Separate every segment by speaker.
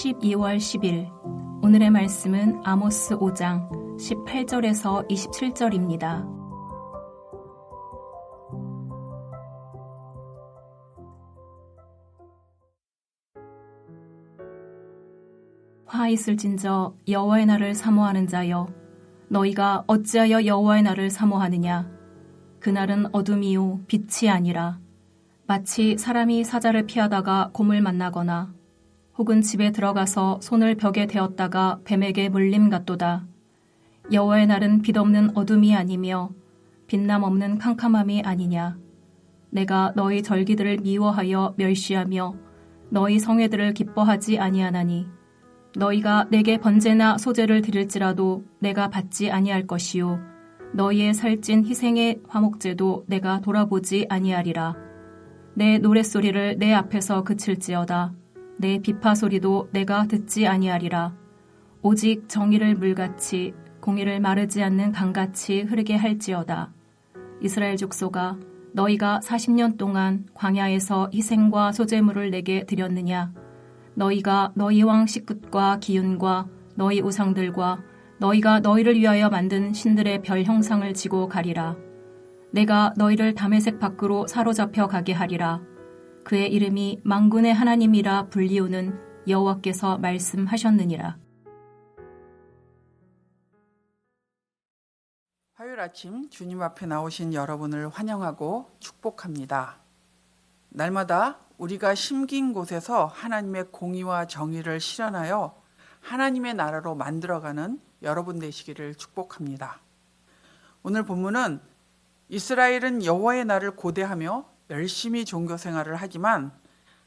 Speaker 1: 12월 10일 오늘의 말씀은 아모스 5장 18절에서 27절입니다. 화 있을진저 여호와의 날을 사모하는 자여, 너희가 어찌하여 여호와의 날을 사모하느냐? 그날은 어둠이요 빛이 아니라 마치 사람이 사자를 피하다가 곰을 만나거나 혹은 집에 들어가서 손을 벽에 대었다가 뱀에게 물림 같도다. 여호와의 날은 빛없는 어둠이 아니며 빛남 없는 캄캄함이 아니냐. 내가 너희 절기들을 미워하여 멸시하며 너희 성회들을 기뻐하지 아니하나니 너희가 내게 번제나 소제를 드릴지라도 내가 받지 아니할 것이요 너희의 살찐 희생의 화목제도 내가 돌아보지 아니하리라. 내 노랫소리를 내 앞에서 그칠지어다. 내 비파 소리도 내가 듣지 아니하리라. 오직 정의를 물같이 공의를 마르지 않는 강같이 흐르게 할지어다. 이스라엘 족속아, 너희가 40년 동안 광야에서 희생과 소제물을 내게 드렸느냐? 너희가 너희 왕 식굿과 기윤과 너희 우상들과 너희가 너희를 위하여 만든 신들의 별 형상을 지고 가리라. 내가 너희를 다메섹 밖으로 사로잡혀 가게 하리라. 그의 이름이 만군의 하나님이라 불리우는 여호와께서 말씀하셨느니라.
Speaker 2: 화요일 아침 주님 앞에 나오신 여러분을 환영하고 축복합니다. 날마다 우리가 심긴 곳에서 하나님의 공의와 정의를 실현하여 하나님의 나라로 만들어가는 여러분 되시기를 축복합니다. 오늘 본문은 이스라엘은 여호와의 날을 고대하며 열심히 종교 생활을 하지만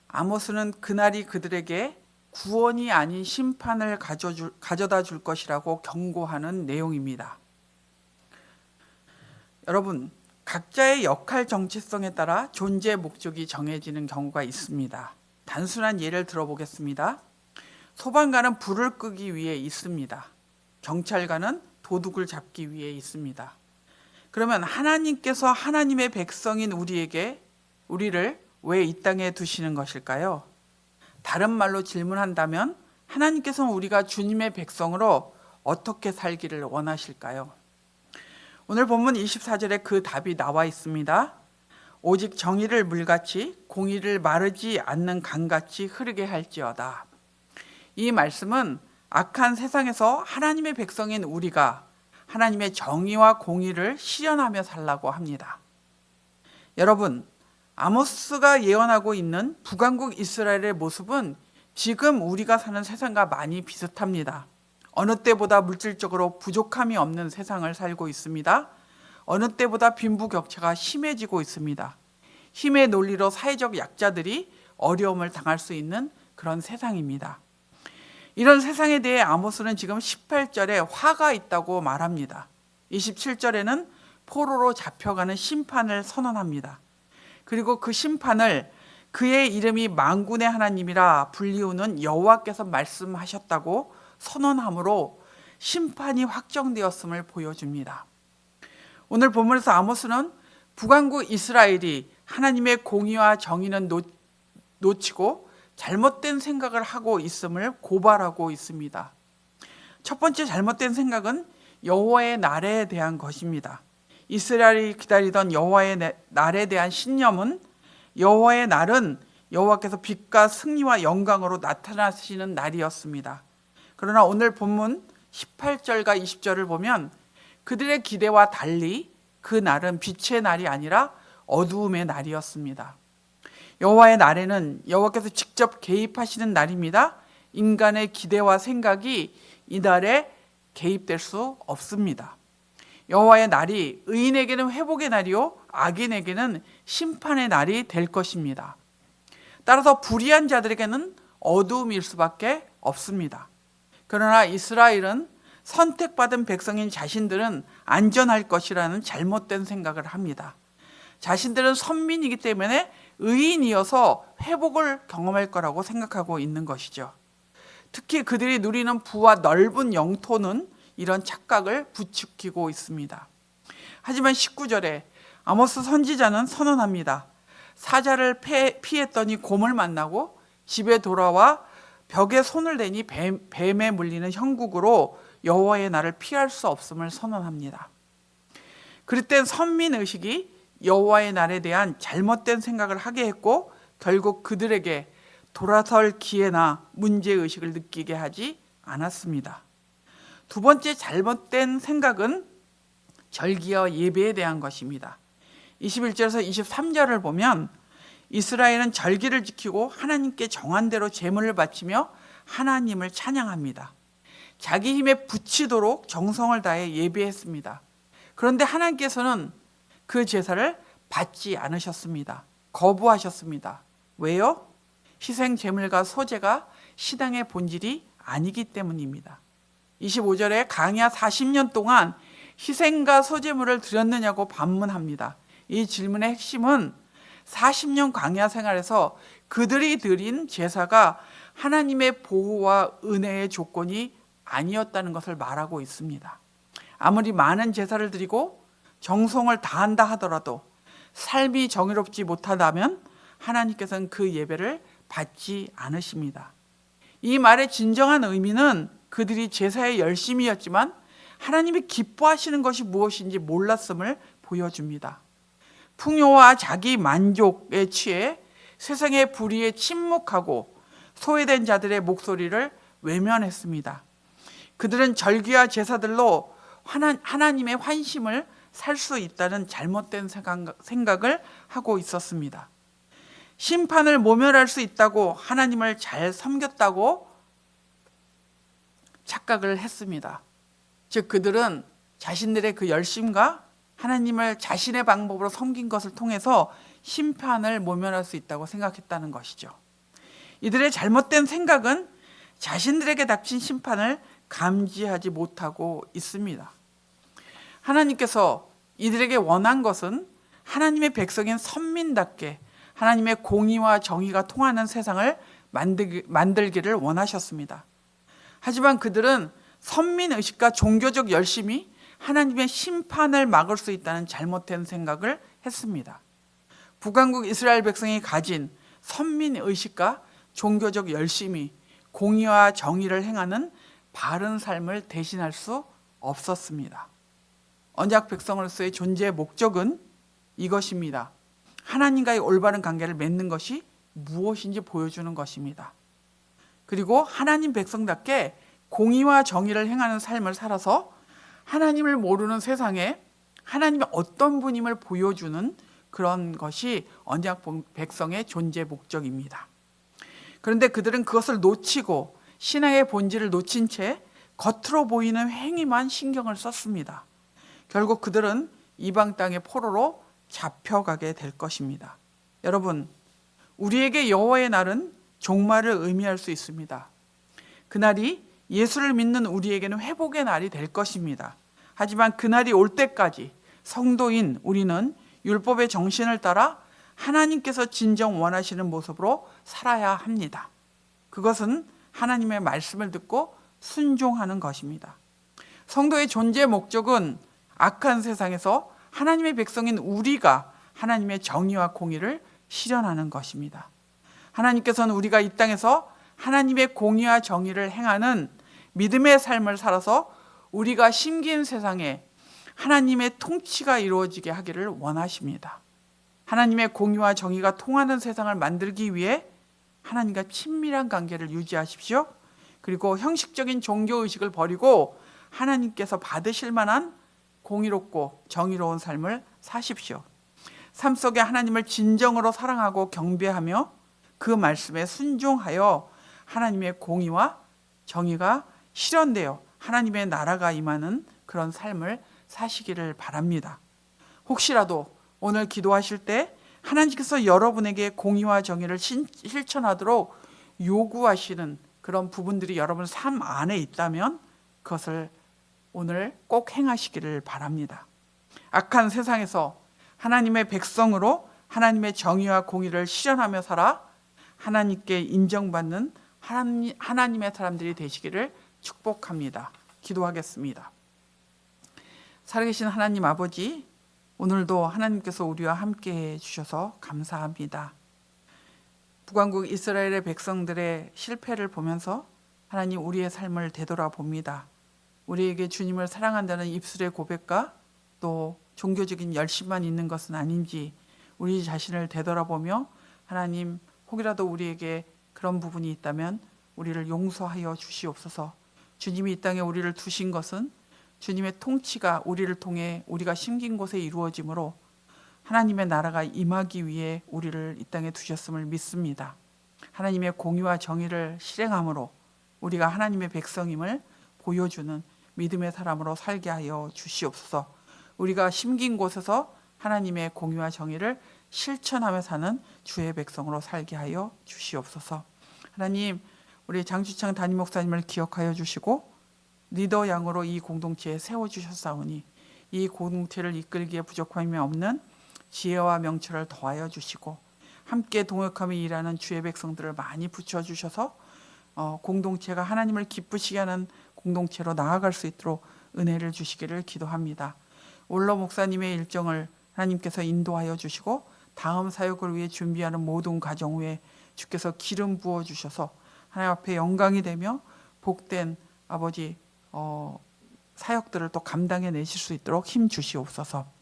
Speaker 2: 아모스는 그날이 그들에게 구원이 아닌 심판을 가져다 줄 것이라고 경고하는 내용입니다. 여러분, 각자의 역할 정체성에 따라 존재 목적이 정해지는 경우가 있습니다. 단순한 예를 들어보겠습니다. 소방관은 불을 끄기 위해 있습니다. 경찰관은 도둑을 잡기 위해 있습니다. 그러면 하나님께서 하나님의 백성인 우리를 왜 이 땅에 두시는 것일까요? 다른 말로 질문한다면 하나님께서는 우리가 주님의 백성으로 어떻게 살기를 원하실까요? 오늘 본문 24절에 그 답이 나와 있습니다. 오직 정의를 물같이 공의를 마르지 않는 강같이 흐르게 할지어다. 이 말씀은 악한 세상에서 하나님의 백성인 우리가 하나님의 정의와 공의를 실현하며 살라고 합니다. 여러분, 아모스가 예언하고 있는 북왕국 이스라엘의 모습은 지금 우리가 사는 세상과 많이 비슷합니다. 어느 때보다 물질적으로 부족함이 없는 세상을 살고 있습니다. 어느 때보다 빈부격차가 심해지고 있습니다. 힘의 논리로 사회적 약자들이 어려움을 당할 수 있는 그런 세상입니다. 이런 세상에 대해 아모스는 지금 18절에 화가 있다고 말합니다. 27절에는 포로로 잡혀가는 심판을 선언합니다. 그리고 그 심판을 그의 이름이 만군의 하나님이라 불리우는 여호와께서 말씀하셨다고 선언함으로 심판이 확정되었음을 보여줍니다. 오늘 본문에서 아모스는 북왕국 이스라엘이 하나님의 공의와 정의는 놓치고 잘못된 생각을 하고 있음을 고발하고 있습니다. 첫 번째 잘못된 생각은 여호와의 날에 대한 것입니다. 이스라엘이 기다리던 여호와의 날에 대한 신념은 여호와의 날은 여호와께서 빛과 승리와 영광으로 나타나시는 날이었습니다. 그러나 오늘 본문 18절과 20절을 보면 그들의 기대와 달리 그 날은 빛의 날이 아니라 어두움의 날이었습니다. 여호와의 날에는 여호와께서 직접 개입하시는 날입니다. 인간의 기대와 생각이 이 날에 개입될 수 없습니다. 여호와의 날이 의인에게는 회복의 날이요 악인에게는 심판의 날이 될 것입니다. 따라서 불의한 자들에게는 어두움일 수밖에 없습니다. 그러나 이스라엘은 선택받은 백성인 자신들은 안전할 것이라는 잘못된 생각을 합니다. 자신들은 선민이기 때문에 의인이어서 회복을 경험할 거라고 생각하고 있는 것이죠. 특히 그들이 누리는 부와 넓은 영토는 이런 착각을 부추기고 있습니다. 하지만 19절에 아모스 선지자는 선언합니다. 사자를 피했더니 곰을 만나고 집에 돌아와 벽에 손을 대니 뱀에 물리는 형국으로 여호와의 날을 피할 수 없음을 선언합니다. 그럴 땐 선민의식이 여호와의 날에 대한 잘못된 생각을 하게 했고 결국 그들에게 돌아설 기회나 문제의식을 느끼게 하지 않았습니다. 두 번째 잘못된 생각은 절기와 예배에 대한 것입니다. 21절에서 23절을 보면 이스라엘은 절기를 지키고 하나님께 정한 대로 제물을 바치며 하나님을 찬양합니다. 자기 힘에 부치도록 정성을 다해 예배했습니다. 그런데 하나님께서는 그 제사를 받지 않으셨습니다. 거부하셨습니다. 왜요? 희생 제물과 소제가 신앙의 본질이 아니기 때문입니다. 25절에 광야 40년 동안 희생과 소제물을 드렸느냐고 반문합니다. 이 질문의 핵심은 40년 광야 생활에서 그들이 드린 제사가 하나님의 보호와 은혜의 조건이 아니었다는 것을 말하고 있습니다. 아무리 많은 제사를 드리고 정성을 다한다 하더라도 삶이 정의롭지 못하다면 하나님께서는 그 예배를 받지 않으십니다. 이 말의 진정한 의미는 그들이 제사에 열심이었지만 하나님이 기뻐하시는 것이 무엇인지 몰랐음을 보여줍니다. 풍요와 자기 만족에 취해 세상의 불의에 침묵하고 소외된 자들의 목소리를 외면했습니다. 그들은 절기와 제사들로 하나님의 환심을 살 수 있다는 잘못된 생각을 하고 있었습니다. 심판을 모면할 수 있다고 하나님을 잘 섬겼다고 착각을 했습니다. 즉 그들은 자신들의 그 열심과 하나님을 자신의 방법으로 섬긴 것을 통해서 심판을 모면할 수 있다고 생각했다는 것이죠. 이들의 잘못된 생각은 자신들에게 닥친 심판을 감지하지 못하고 있습니다. 하나님께서 이들에게 원한 것은 하나님의 백성인 선민답게 하나님의 공의와 정의가 통하는 세상을 만들기를 원하셨습니다. 하지만 그들은 선민의식과 종교적 열심이 하나님의 심판을 막을 수 있다는 잘못된 생각을 했습니다. 북왕국 이스라엘 백성이 가진 선민의식과 종교적 열심이 공의와 정의를 행하는 바른 삶을 대신할 수 없었습니다. 언약 백성으로서의 존재의 목적은 이것입니다. 하나님과의 올바른 관계를 맺는 것이 무엇인지 보여주는 것입니다. 그리고 하나님 백성답게 공의와 정의를 행하는 삶을 살아서 하나님을 모르는 세상에 하나님이 어떤 분임을 보여주는 그런 것이 언약 백성의 존재 목적입니다. 그런데 그들은 그것을 놓치고 신앙의 본질을 놓친 채 겉으로 보이는 행위만 신경을 썼습니다. 결국 그들은 이방 땅의 포로로 잡혀가게 될 것입니다. 여러분, 우리에게 여호와의 날은 종말을 의미할 수 있습니다. 그날이 예수를 믿는 우리에게는 회복의 날이 될 것입니다. 하지만 그날이 올 때까지 성도인 우리는 율법의 정신을 따라 하나님께서 진정 원하시는 모습으로 살아야 합니다. 그것은 하나님의 말씀을 듣고 순종하는 것입니다. 성도의 존재 목적은 악한 세상에서 하나님의 백성인 우리가 하나님의 정의와 공의를 실현하는 것입니다. 하나님께서는 우리가 이 땅에서 하나님의 공의와 정의를 행하는 믿음의 삶을 살아서 우리가 심긴 세상에 하나님의 통치가 이루어지게 하기를 원하십니다. 하나님의 공의와 정의가 통하는 세상을 만들기 위해 하나님과 친밀한 관계를 유지하십시오. 그리고 형식적인 종교의식을 버리고 하나님께서 받으실 만한 공의롭고 정의로운 삶을 사십시오. 삶 속에 하나님을 진정으로 사랑하고 경배하며 그 말씀에 순종하여 하나님의 공의와 정의가 실현되어 하나님의 나라가 임하는 그런 삶을 사시기를 바랍니다. 혹시라도 오늘 기도하실 때 하나님께서 여러분에게 공의와 정의를 실천하도록 요구하시는 그런 부분들이 여러분 삶 안에 있다면 그것을 오늘 꼭 행하시기를 바랍니다. 악한 세상에서 하나님의 백성으로 하나님의 정의와 공의를 실현하며 살아 하나님께 인정받는 하나님의 사람들이 되시기를 축복합니다. 기도하겠습니다. 살아계신 하나님 아버지, 오늘도 하나님께서 우리와 함께 해주셔서 감사합니다. 북왕국 이스라엘의 백성들의 실패를 보면서 하나님 우리의 삶을 되돌아봅니다. 우리에게 주님을 사랑한다는 입술의 고백과 또 종교적인 열심만 있는 것은 아닌지 우리 자신을 되돌아보며 하나님 혹이라도 우리에게 그런 부분이 있다면 우리를 용서하여 주시옵소서. 주님이 이 땅에 우리를 두신 것은 주님의 통치가 우리를 통해 우리가 심긴 곳에 이루어지므로 하나님의 나라가 임하기 위해 우리를 이 땅에 두셨음을 믿습니다. 하나님의 공의와 정의를 실행함으로 우리가 하나님의 백성임을 보여주는 믿음의 사람으로 살게 하여 주시옵소서. 우리가 심긴 곳에서 하나님의 공의와 정의를 실천하며 사는 주의 백성으로 살게 하여 주시옵소서. 하나님, 우리 장주창 담임 목사님을 기억하여 주시고 리더 양으로 이 공동체에 세워주셨사오니 이 공동체를 이끌기에 부족함이 없는 지혜와 명철을 더하여 주시고 함께 동역하며 일하는 주의 백성들을 많이 붙여주셔서 공동체가 하나님을 기쁘시게 하는 공동체로 나아갈 수 있도록 은혜를 주시기를 기도합니다. 올러 목사님의 일정을 하나님께서 인도하여 주시고 다음 사역을 위해 준비하는 모든 가정 위에 주께서 기름 부어 주셔서 하나님 앞에 영광이 되며 복된 아버지 사역들을 또 감당해 내실 수 있도록 힘 주시옵소서.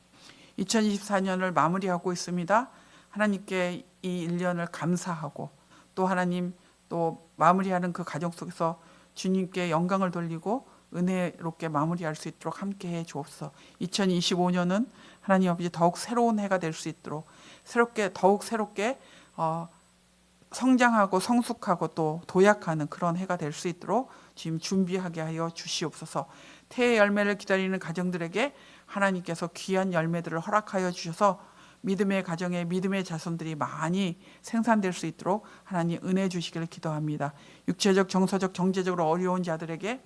Speaker 2: 2024년을 마무리하고 있습니다. 하나님께 이 1년을 감사하고 또 하나님 또 마무리하는 그 가정 속에서 주님께 영광을 돌리고 은혜롭게 마무리할 수 있도록 함께해 주옵소서. 2025년은 하나님 아버지 더욱 새로운 해가 될 수 있도록 더욱 새롭게 성장하고 성숙하고 또 도약하는 그런 해가 될 수 있도록 지금 준비하게 하여 주시옵소서. 태의 열매를 기다리는 가정들에게 하나님께서 귀한 열매들을 허락하여 주셔서 믿음의 가정에 믿음의 자손들이 많이 생산될 수 있도록 하나님 은혜 주시기를 기도합니다. 육체적, 정서적, 경제적으로 어려운 자들에게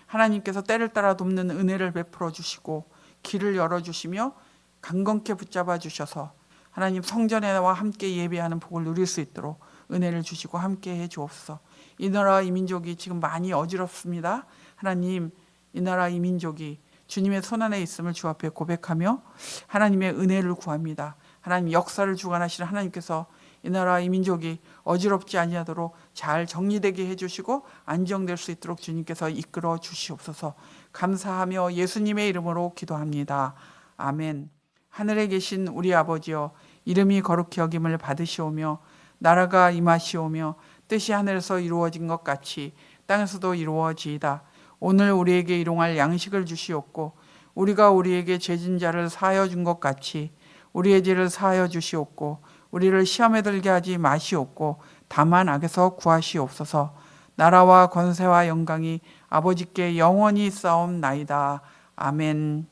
Speaker 2: 하나님께서 때를 따라 돕는 은혜를 베풀어 주시고 길을 열어주시며 강건케 붙잡아 주셔서 하나님 성전에와 함께 예배하는 복을 누릴 수 있도록 은혜를 주시고 함께 해 주옵소서. 이 나라 이 민족이 지금 많이 어지럽습니다. 하나님 이 나라 이 민족이 주님의 손안에 있음을 주 앞에 고백하며 하나님의 은혜를 구합니다. 하나님 역사를 주관하시는 하나님께서 이 나라 이 민족이 어지럽지 아니하도록 잘 정리되게 해주시고 안정될 수 있도록 주님께서 이끌어 주시옵소서. 감사하며 예수님의 이름으로 기도합니다. 아멘. 하늘에 계신 우리 아버지여, 이름이 거룩히 여김을 받으시오며 나라가 임하시오며 뜻이 하늘에서 이루어진 것 같이 땅에서도 이루어지이다. 오늘 우리에게 일용할 양식을 주시옵고 우리가 우리에게 죄진 자를 사하여 준 것 같이 우리의 죄를 사하여 주시옵고 우리를 시험에 들게 하지 마시옵고 다만 악에서 구하시옵소서. 나라와 권세와 영광이 아버지께 영원히 싸움나이다. 아멘.